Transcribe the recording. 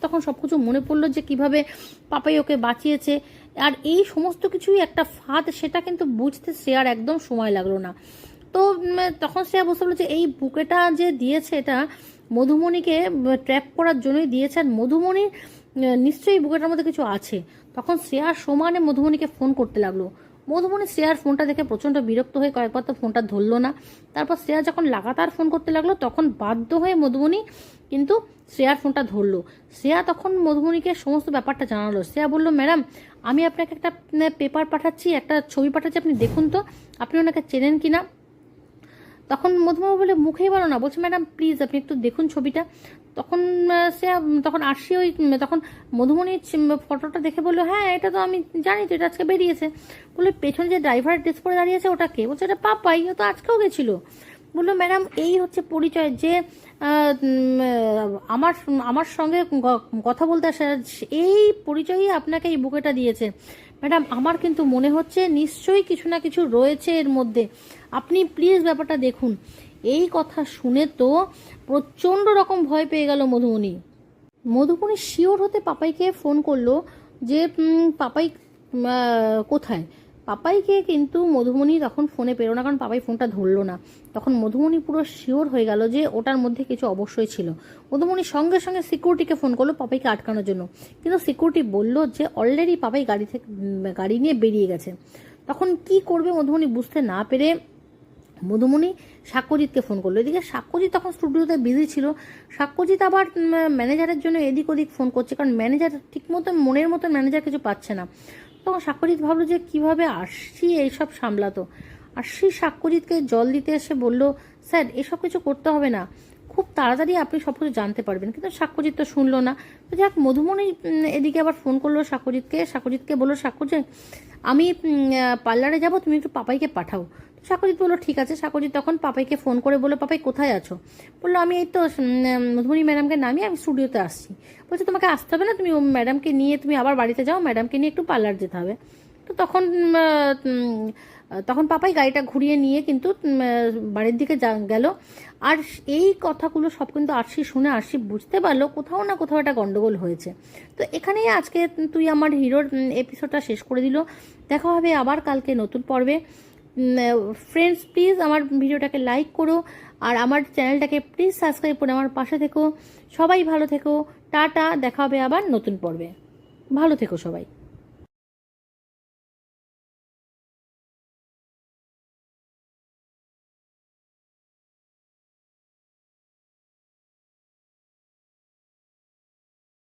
তখন সব কিছু মনে পড়লো যে কিভাবে পাপাই ওকে বাঁচিয়েছে, আর এই সমস্ত কিছুই একটা ফাঁদ, সেটা কিন্তু বুঝতে শ্রেয়ার একদম সময় লাগলো না। তো তখন শ্রেয়া বুঝতে পারলো যে এই বুকেটা যে দিয়েছে এটা মধুমণিকে ট্র্যাপ করার জন্যই দিয়েছে, আর মধুমণি নিশ্চয়ই বুকেটার মধ্যে কিছু আছে। তখন শ্রেয়ার সমানে মধুমণিকে ফোন করতে লাগলো। মধুমণি শ্রেয়ার ফোনটা দেখে প্রচণ্ড বিরক্ত হয়ে কয়েকবার তো ফোনটা ধরলো না। তারপর শ্রেয়া যখন লাগাতার ফোন করতে লাগলো তখন বাধ্য হয়ে মধুমণি কিন্তু শ্রেয়ার ফোনটা ধরলো। শ্রেয়া তখন মধুমণিকে সমস্ত ব্যাপারটা জানালো। শ্রেয়া বলল, ম্যাডাম আমি আপনাকে একটা পেপার পাঠাচ্ছি, একটা ছবি পাঠাচ্ছি, আপনি দেখুন তো আপনি ওনাকে চেনেন কি না। তখন মধুবাবু বলে, মুখেই বলো না, বলছে ম্যাডাম প্লিজ আপনি একটু দেখুন ছবিটা। তখন সে তখন আসি ওই তখন মধুমণির ফটোটা দেখে বললো, হ্যাঁ এটা তো আমি জানি তো, এটা আজকে বেরিয়েছে। বললো পেছনে যে ড্রাইভার ড্রেস পরে দাঁড়িয়ে আছে ওটা কে? বলছে এটা পাপাই, ও তো আজকেও গেছিলো। বললো ম্যাডাম এই হচ্ছে পরিচয়, যে আমার আমার সঙ্গে কথা বলতে আসে, এই পরিচয়ই আপনাকে এই বুকেটা দিয়েছে। ম্যাডাম আমার কিন্তু মনে হচ্ছে নিশ্চয়ই কিছু না কিছু রয়েছে এর মধ্যে, আপনি প্লিজ ব্যাপারটা দেখুন। এই কথা শুনে তো প্রচণ্ড রকম ভয় পেয়ে গেল মধুমণি। মধুমণি শিওর হতে পাপাইকে ফোন করলো যে পাপাই কোথায়। পাপাইকে কিন্তু মধুমণি তখন ফোনে পেলো না, কারণ পাপাই ফোনটা ধরলো না। তখন মধুমণি পুরো শিওর হয়ে গেল যে ওটার মধ্যে কিছু অবশ্যই ছিল। মধুমণি সঙ্গে সঙ্গে সিকিউরিটিকে ফোন করলো পাপাইকে আটকানোর জন্য, কিন্তু সিকিউরিটি বলল যে অলরেডি পাপাই গাড়ি নিয়ে বেরিয়ে গেছে। তখন কি করবে মধুমণি বুঝতে না পেরে মধুমণি সাক্ষ্যজিৎকে ফোন করলো। এদিকে সাক্ষ্যজিৎ তখন স্টুডিওতে বিজি ছিল। সাক্ষ্যজিৎ আবার ম্যানেজারের জন্য এদিক ওদিক ফোন করছে, কারণ ম্যানেজার ঠিক মতো মনের মতো ম্যানেজার কিছু পাচ্ছে না। তখন সাক্ষ্যজিৎ ভাবলো যে কিভাবে আরশি এইসব সামলাতো। আরশি সাক্ষ্যজিৎকে জল দিতে এসে বলল, স্যার এসব কিছু করতে হবে না, খুব তাড়াতাড়ি আপনি সব কিছু জানতে পারবেন। কিন্তু সাক্ষ্যজিৎ তো শুনলো না। তো যাক মধুমণি এদিকে আবার ফোন করলো সাক্ষ্যজিৎকে বললো, সাক্ষ্যজিৎ আমি পার্লারে যাব, তুমি একটু পাপাইকে পাঠাও। সাক্ষ্যজিৎ বললো ঠিক আছে। সাক্ষ্যজিৎ তখন পাপাইকে ফোন করে বললো, পাপাই কোথায় আছো? বললো আমি এই তো মধুমণি ম্যাডামকে নামিয়ে আমি স্টুডিওতে আসছি। বলছে তোমাকে আসতে হবে না, তুমি ম্যাডামকে নিয়ে তুমি আবার বাড়িতে যাও, ম্যাডামকে নিয়ে একটু পার্লার যেতে হবে। তো তখন পাপাই গাড়িটা ঘুরিয়ে নিয়ে কিন্তু বাড়ির দিকে গেল। আর এই কথাগুলো সব কিন্তু আরশি শুনে আরশি বুঝতে পারলো কোথাও না কোথাও একটা গন্ডগোল হয়েছে। তো এখানেই আজকে তুই আমার হিরোর এপিসোডটা শেষ করে দিল। দেখা হবে আবার কালকে নতুন পর্বে। ফ্রেন্ডস প্লিজ আমার ভিডিওটাকে লাইক করো, আর আমার চ্যানেলটাকে প্লিজ সাবস্ক্রাইব করে আমার পাশে থেকো। সবাই ভালো থেকো, টাটা, দেখা হবে আবার নতুন পর্বে। ভালো থেকো সবাই।